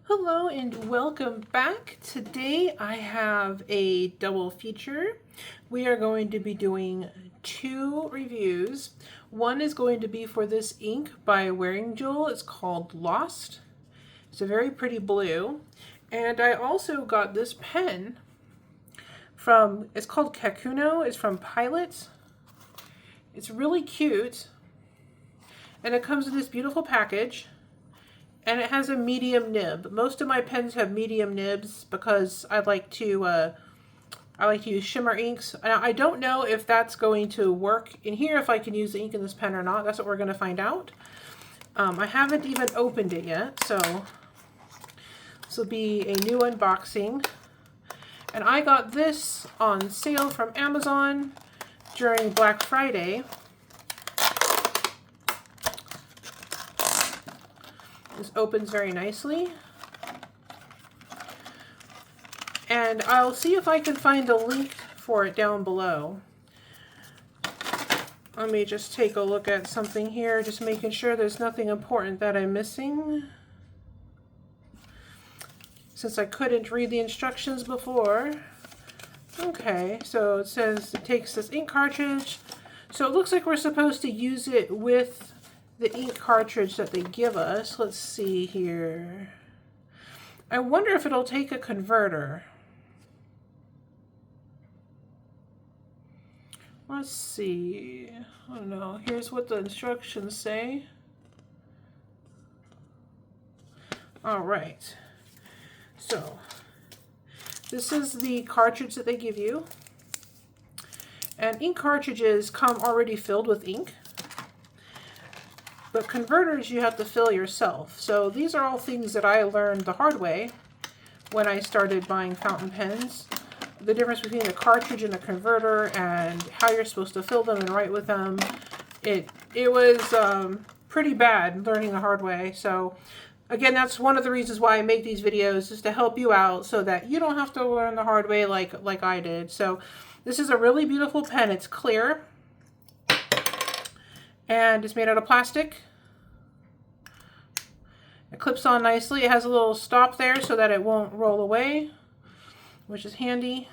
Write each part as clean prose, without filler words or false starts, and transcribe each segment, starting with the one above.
Hello and welcome back. Today I have a double feature. We are going to be doing two reviews. One is going to be for this ink by Wearing Jewel. It's called Lost. It's a very pretty blue. And I also got this pen from, it's called Kakuno. It's from Pilot. It's really cute. And it comes in this beautiful package. And it has a medium nib. Most of my pens have medium nibs because I like to use shimmer inks. Now, I don't know if that's going to work in here, if I can use the ink in this pen or not. That's what we're going to find out. I haven't even opened it yet, so this will be a new unboxing. And I got this on sale from Amazon during Black Friday. This opens very nicely. And I'll see if I can find a link for it down below. Let me just take a look at something here, just making sure there's nothing important that I'm missing. Since I couldn't read the instructions before. Okay, so it says it takes this ink cartridge. So it looks like we're supposed to use it with the ink cartridge that they give us. Let's see here. I wonder if it'll take a converter. Let's see. I don't know. Here's what the instructions say. All right. So this is the cartridge that they give you. And ink cartridges come already filled with ink. But converters you have to fill yourself. So these are all things that I learned the hard way when I started buying fountain pens. The difference between a cartridge and a converter and how you're supposed to fill them and write with them. It was pretty bad learning the hard way. So again, that's one of the reasons why I make these videos, is to help you out so that you don't have to learn the hard way like I did. So this is a really beautiful pen. It's clear. And it's made out of plastic. It clips on nicely. It has a little stop there so that it won't roll away, which is handy.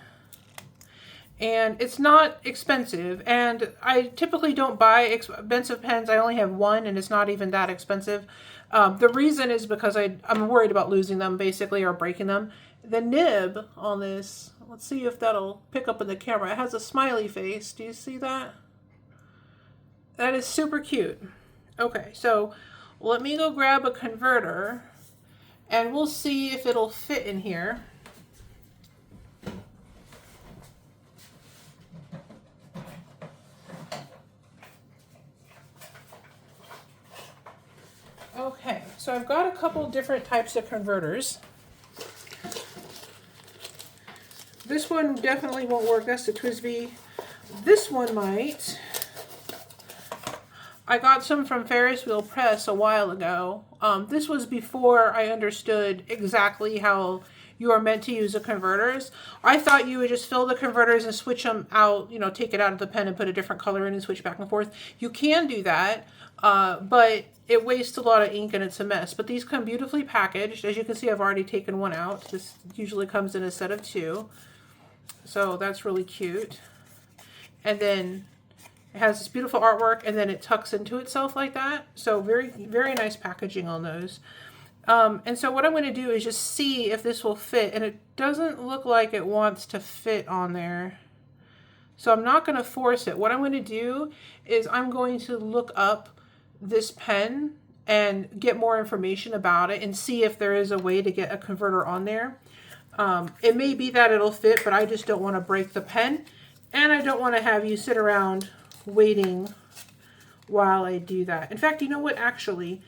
And it's not expensive. And I typically don't buy expensive pens. I only have one, and it's not even that expensive. The reason is because I'm worried about losing them, basically, or breaking them. The nib on this, let's see if that'll pick up in the camera. It has a smiley face. Do you see that? That is super cute. Okay, so let me go grab a converter and we'll see if it'll fit in here. Okay, so I've got a couple different types of converters. This one definitely won't work. That's the TWSBI. This one might. I got some from Ferris Wheel Press a while ago. This was before I understood exactly how you are meant to use the converters. I thought you would just fill the converters and switch them out, you know, take it out of the pen and put a different color in and switch back and forth. You can do that, but it wastes a lot of ink and it's a mess. But these come beautifully packaged. As you can see, I've already taken one out. This usually comes in a set of two. So that's really cute. And then it has this beautiful artwork, and then it tucks into itself like that. So very, very nice packaging on those. And so what I'm going to do is just see if this will fit. And it doesn't look like it wants to fit on there. So I'm not going to force it. What I'm going to do is I'm going to look up this pen and get more information about it and see if there is a way to get a converter on there. It may be that it'll fit, but I just don't want to break the pen. And I don't want to have you sit around waiting while I do that. In fact, you know what? Actually,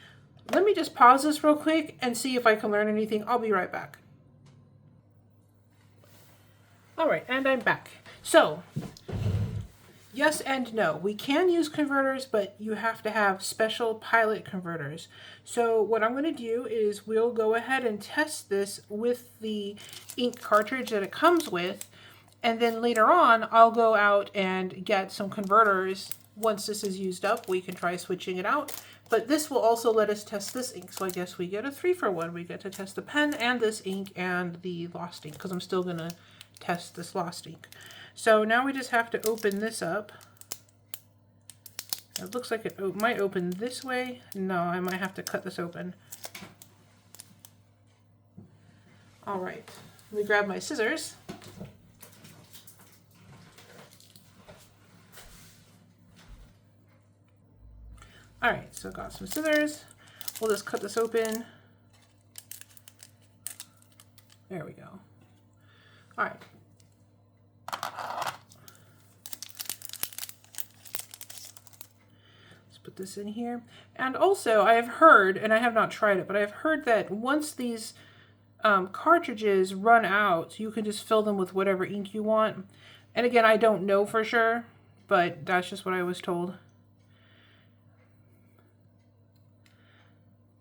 let me just pause this real quick and see if I can learn anything. I'll be right back. All right, and I'm back. So, yes and no. We can use converters, but you have to have special Pilot converters. So what I'm going to do is we'll go ahead and test this with the ink cartridge that it comes with. And then later on, I'll go out and get some converters. Once this is used up, we can try switching it out. But this will also let us test this ink. So I guess we get a 3-for-1. We get to test the pen and this ink and the lost ink, because I'm still going to test this lost ink. So now we just have to open this up. It looks like it might open this way. No, I might have to cut this open. All right, let me grab my scissors. All right, so got some scissors. We'll just cut this open. There we go. All right. Let's put this in here. And also, I have heard, and I have not tried it, but I've heard that once these cartridges run out, you can just fill them with whatever ink you want. And again, I don't know for sure, but that's just what I was told.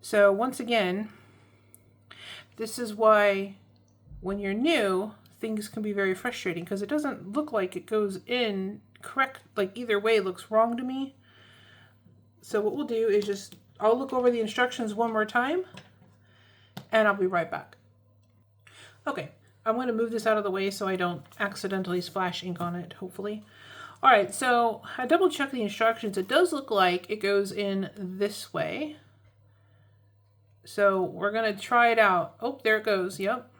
So once again, this is why when you're new, things can be very frustrating, because it doesn't look like it goes in correct, like either way looks wrong to me. So what we'll do is just, I'll look over the instructions one more time and I'll be right back. Okay, I'm going to move this out of the way so I don't accidentally splash ink on it, hopefully. All right, so I double checked the instructions. It does look like it goes in this way. So we're going to try it out. Oh, there it goes. Yep,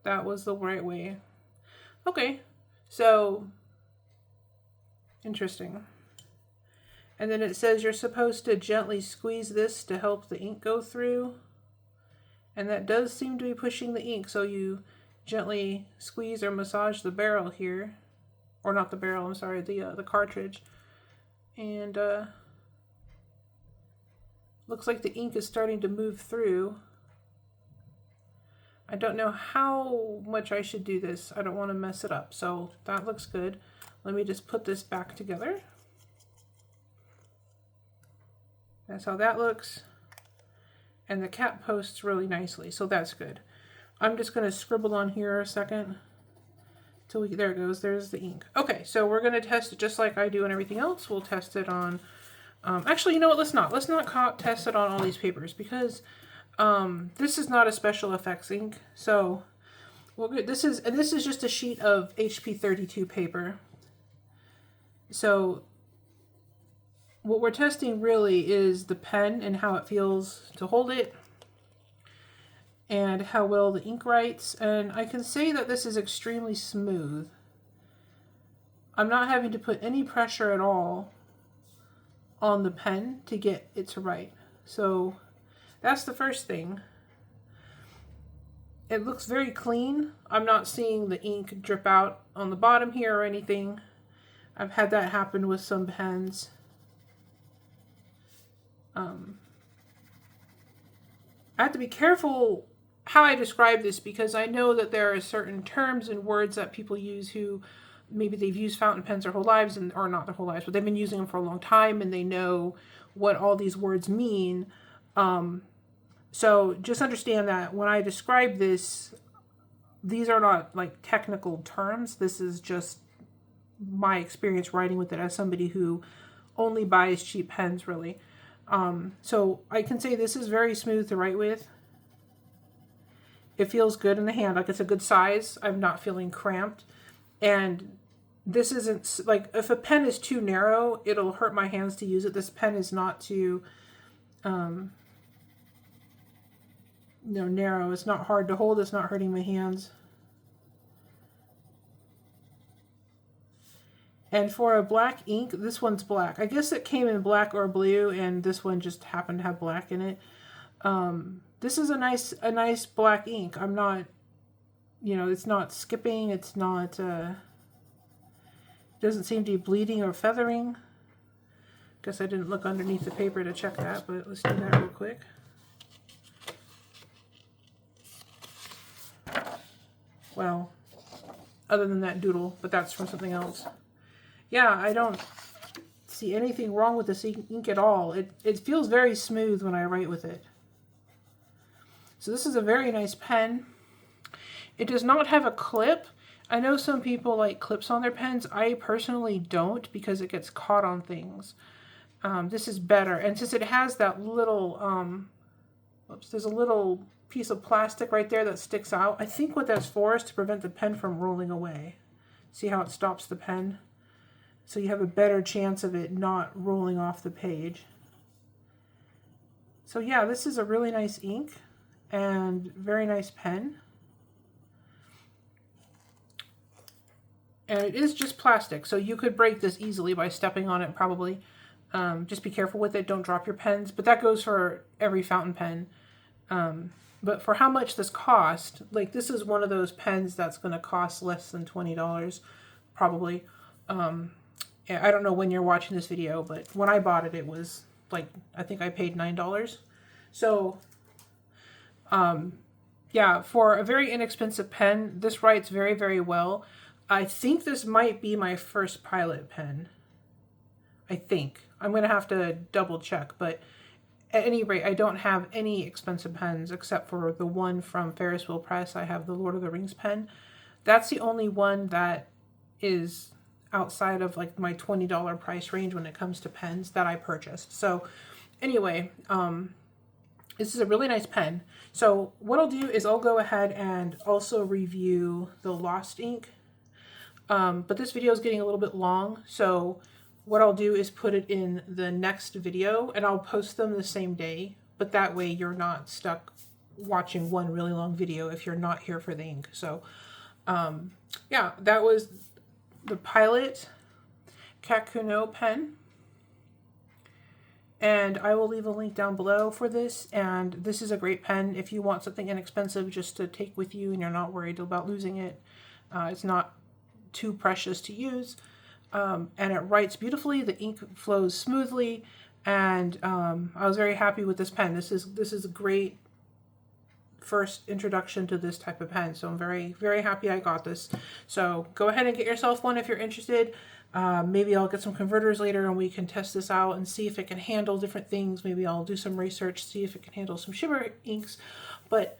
that was the right way. Okay, so interesting. And then it says you're supposed to gently squeeze this to help the ink go through. And that does seem to be pushing the ink. So you gently squeeze or massage the barrel here. Or not the barrel, I'm sorry, the cartridge. And looks like the ink is starting to move through. I don't know how much I should do this. I don't want to mess it up. So that looks good. Let me just put this back together. That's how that looks. And the cap posts really nicely, so that's good. I'm just going to scribble on here a second. Till we, there it goes, there's the ink. Okay, so we're going to test it just like I do and everything else. We'll test it on, actually, you know what, let's not test it on all these papers, because this is not a special effects ink. So this is just a sheet of HP32 paper. So what we're testing really is the pen and how it feels to hold it and how well the ink writes. And I can say that this is extremely smooth. I'm not having to put any pressure at all on the pen to get it to write. So that's the first thing. It looks very clean. I'm not seeing the ink drip out on the bottom here or anything. I've had that happen with some pens. I have to be careful how I describe this, because I know that there are certain terms and words that people use who maybe they've used fountain pens their whole lives, or not their whole lives, but they've been using them for a long time and they know what all these words mean. So just understand that when I describe this, these are not like technical terms. This is just my experience writing with it as somebody who only buys cheap pens, really. So I can say this is very smooth to write with. It feels good in the hand, like it's a good size. I'm not feeling cramped. And this isn't, like, if a pen is too narrow, it'll hurt my hands to use it. This pen is not too, narrow. It's not hard to hold. It's not hurting my hands. And for a black ink, this one's black. I guess it came in black or blue, and this one just happened to have black in it. This is a nice black ink. I'm not, it's not skipping. It's not, doesn't seem to be bleeding or feathering. Guess I didn't look underneath the paper to check that, but let's do that real quick. Well, other than that doodle, but that's from something else. Yeah, I don't see anything wrong with this ink at all. It feels very smooth when I write with it. So this is a very nice pen. It does not have a clip. I know some people like clips on their pens. I personally don't, because it gets caught on things. This is better. And since it has that little, oops, there's a little piece of plastic right there that sticks out. I think what that's for is to prevent the pen from rolling away. See how it stops the pen? So you have a better chance of it not rolling off the page. So yeah, this is a really nice ink and very nice pen. And it is just plastic, so you could break this easily by stepping on it probably. Just be careful with it, don't drop your pens. But that goes for every fountain pen. But for how much this cost, like this is one of those pens that's going to cost less than $20, probably. I don't know when you're watching this video, but when I bought it, it was like, I think I paid $9. So, yeah, for a very inexpensive pen, this writes very, very well. I think this might be my first Pilot pen. I think. I'm going to have to double check, but at any rate, I don't have any expensive pens except for the one from Ferris Wheel Press. I have the Lord of the Rings pen. That's the only one that is outside of like my $20 price range when it comes to pens that I purchased. So anyway, this is a really nice pen. So what I'll do is I'll go ahead and also review the Lost ink. But this video is getting a little bit long, so what I'll do is put it in the next video, and I'll post them the same day, but that way you're not stuck watching one really long video if you're not here for the ink. So, yeah, that was the Pilot Kakuno Pen, and I will leave a link down below for this, and this is a great pen if you want something inexpensive just to take with you and you're not worried about losing it. It's not too precious to use, and it writes beautifully. The ink flows smoothly, and I was very happy with this pen. This is a great first introduction to this type of pen, so I'm very, very happy I got this. So go ahead and get yourself one if you're interested. Maybe I'll get some converters later and we can test this out and see if it can handle different things. Maybe I'll do some research, see if it can handle some shimmer inks, but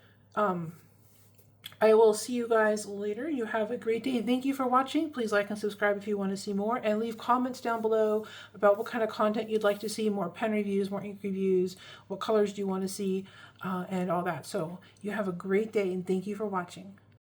I will see you guys later. You have a great day. Thank you for watching. Please like and subscribe if you want to see more, and leave comments down below about what kind of content you'd like to see, more pen reviews, more ink reviews, what colors do you want to see, and all that. So you have a great day, and thank you for watching.